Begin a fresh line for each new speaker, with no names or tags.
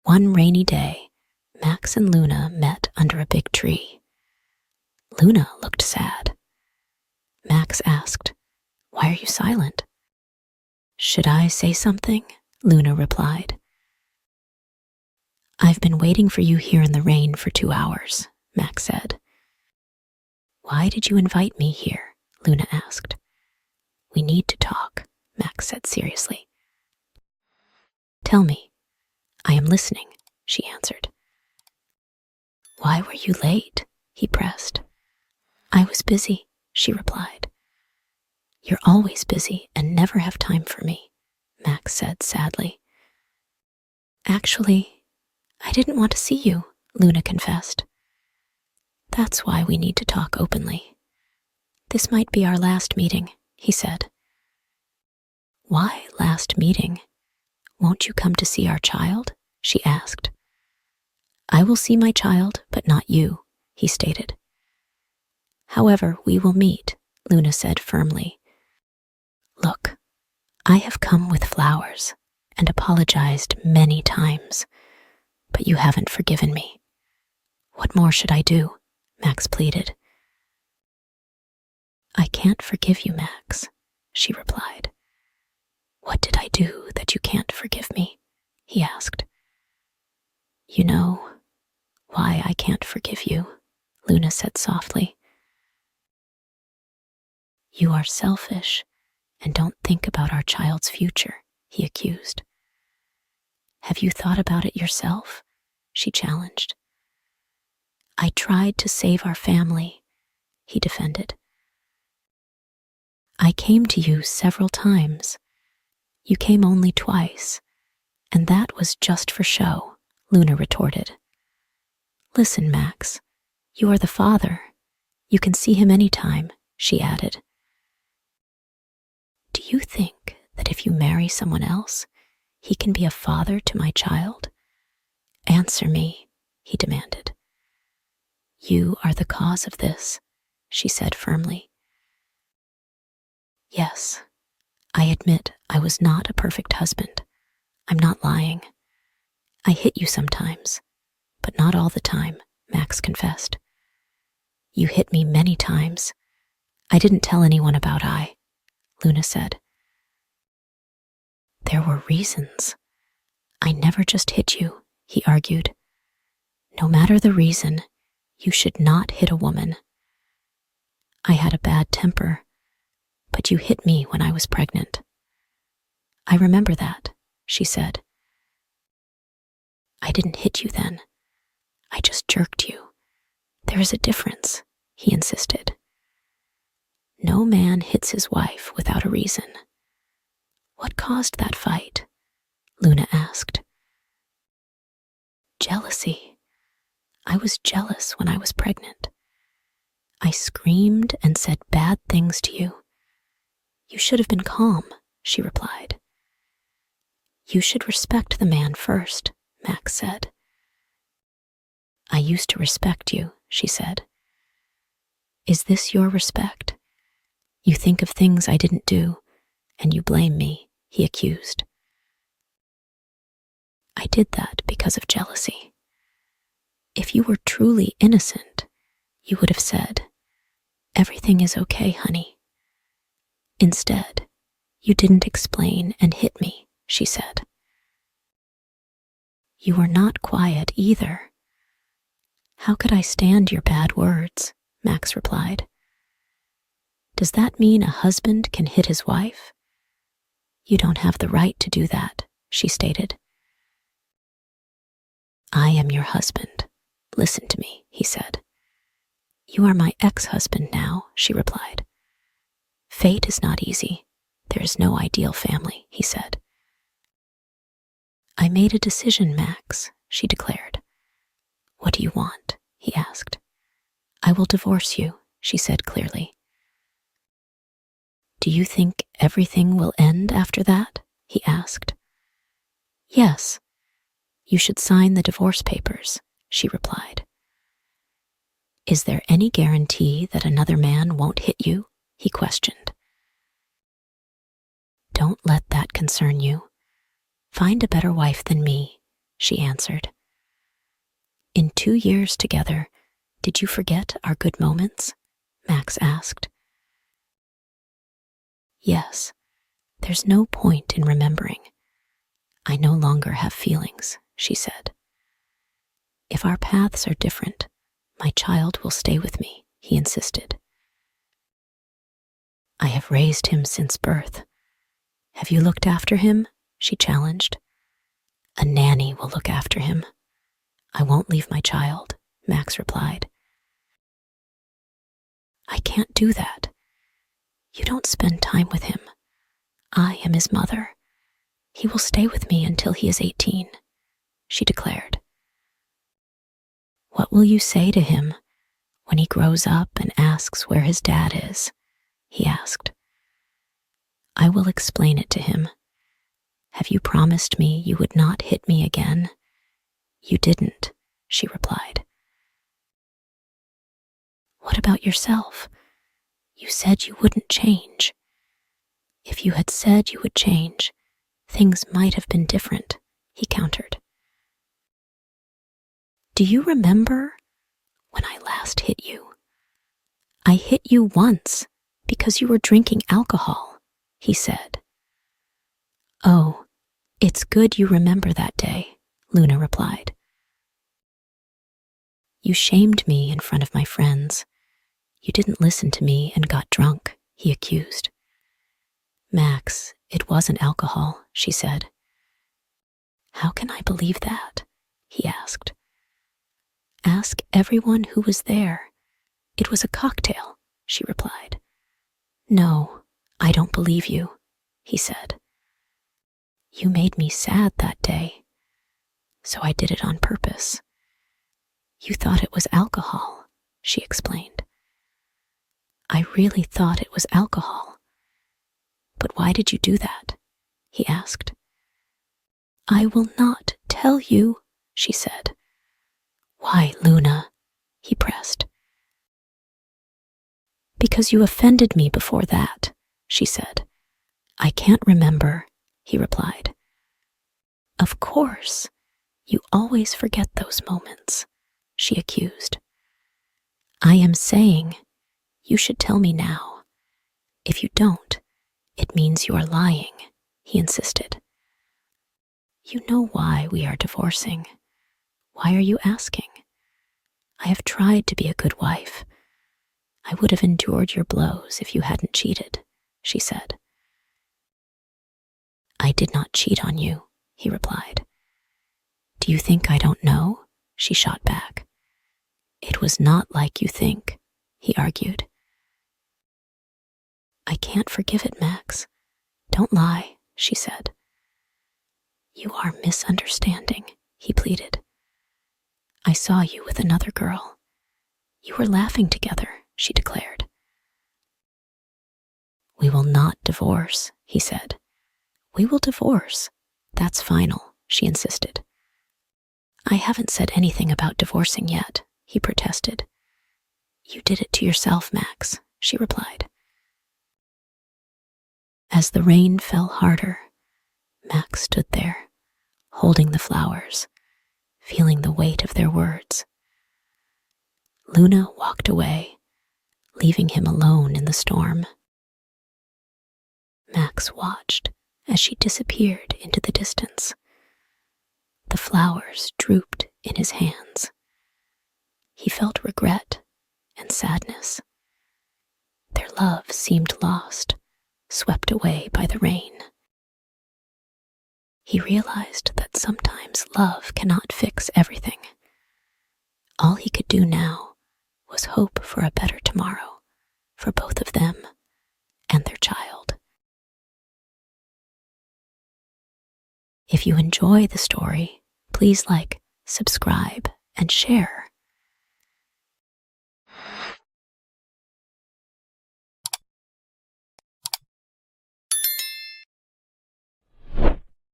One rainy day, Max and Luna met under a big tree. Luna looked sad. Max asked, "Why are you silent?" "Should I say something?" Luna replied. "I've been waiting for you here in the rain for 2 hours," Max said. "Why did you invite me here?" Luna asked. "We need to talk," Max said seriously. "Tell me." "I am listening," she answered. "Why were you late?" he pressed. "I was busy," she replied. "You're always busy and never have time for me," Max said sadly. "Actually, I didn't want to see you," Luna confessed. "That's why we need to talk openly. This might be our last meeting," he said. "Why last meeting? Won't you come to see our child?" she asked. "I will see my child, but not you," he stated. "However, we will meet," Luna said firmly. "Look, I have come with flowers and apologized many times, but you haven't forgiven me. What more should I do?" Max pleaded. "I can't forgive you, Max," she replied. "What did I do that you can't forgive me?" he asked. "You know why I can't forgive you," Luna said softly. "You are selfish and don't think about our child's future," he accused. "Have you thought about it yourself?" she challenged. "I tried to save our family," he defended. "I came to you several times. You came only twice, and that was just for show," Luna retorted. "Listen, Max, you are the father. You can see him anytime," she added. "Do you think that if you marry someone else, he can be a father to my child? Answer me," he demanded. "You are the cause of this," she said firmly. "Yes, I admit I was not a perfect husband. I'm not lying. I hit you sometimes, but not all the time," Max confessed. "You hit me many times. I didn't tell anyone about Luna said. "There were reasons. I never just hit you," he argued. "No matter the reason, you should not hit a woman. I had a bad temper, but you hit me when I was pregnant." "I remember that," she said. "I didn't hit you then. I just jerked you. There is a difference," he insisted. "No man hits his wife without a reason." "What caused that fight?" Luna asked. "Jealousy. I was jealous when I was pregnant. I screamed and said bad things to you. You should have been calm," she replied. "You should respect the man first," Max said. "I used to respect you," she said. "Is this your respect? You think of things I didn't do, and you blame me," he accused. "I did that because of jealousy. If you were truly innocent, you would have said, 'Everything is okay, honey.' Instead, you didn't explain and hit me," she said. "You were not quiet either." "How could I stand your bad words?" Max replied. "Does that mean a husband can hit his wife?" "You don't have the right to do that," she stated. "I am your husband. Listen to me," he said. "You are my ex-husband now," she replied. "Fate is not easy. There is no ideal family," he said. "I made a decision, Max," she declared. "What do you want?" he asked. "I will divorce you," she said clearly. "Do you think everything will end after that?" he asked. "Yes. You should sign the divorce papers," she replied. "Is there any guarantee that another man won't hit you?" he questioned. "Don't let that concern you. Find a better wife than me, she answered. In 2 years together, did you forget our good moments? Max asked. Yes, there's no point in remembering. I no longer have feelings, she said. If our paths are different, my child will stay with me, he insisted. I have raised him since birth. Have you looked after him? She challenged. A nanny will look after him. I won't leave my child, Max replied. I can't do that. You don't spend time with him. I am his mother. He will stay with me until he is 18, she declared. What will you say to him when he grows up and asks where his dad is? He asked. I will explain it to him. Have you promised me you would not hit me again? You didn't, she replied. What about yourself? You said you wouldn't change. If you had said you would change, things might have been different, he countered. Do you remember when I last hit you? I hit you once because you were drinking alcohol, he said. Oh, it's good you remember that day, Luna replied. You shamed me in front of my friends. You didn't listen to me and got drunk, he accused. Max, it wasn't alcohol, she said. How can I believe that? He asked. Ask everyone who was there. It was a cocktail, she replied. No, I don't believe you, he said. You made me sad that day, so I did it on purpose. You thought it was alcohol, she explained. I really thought it was alcohol. But why did you do that? He asked. I will not tell you, she said. Why, Luna? He pressed. Because you offended me before that, she said. I can't remember, he replied. Of course, you always forget those moments, she accused. I am saying you should tell me now. If you don't, it means you are lying, he insisted. You know why we are divorcing. Why are you asking? I have tried to be a good wife. I would have endured your blows if you hadn't cheated, she said. I did not cheat on you, he replied. Do you think I don't know? She shot back. It was not like you think, he argued. I can't forgive it, Max. Don't lie, she said. You are misunderstanding, he pleaded. I saw you with another girl. You were laughing together, she declared. We will not divorce, he said. We will divorce. That's final, she insisted. I haven't said anything about divorcing yet, he protested. You did it to yourself, Max, she replied. As the rain fell harder, Max stood there, holding the flowers, feeling the weight of their words. Luna walked away, leaving him alone in the storm. Max watched as she disappeared into the distance. The flowers drooped in his hands. He felt regret and sadness. Their love seemed lost, swept away by the rain. He realized that sometimes love cannot fix everything. All he could do now was hope for a better tomorrow for both of them and their child. If you enjoy the story, please like, subscribe, and share.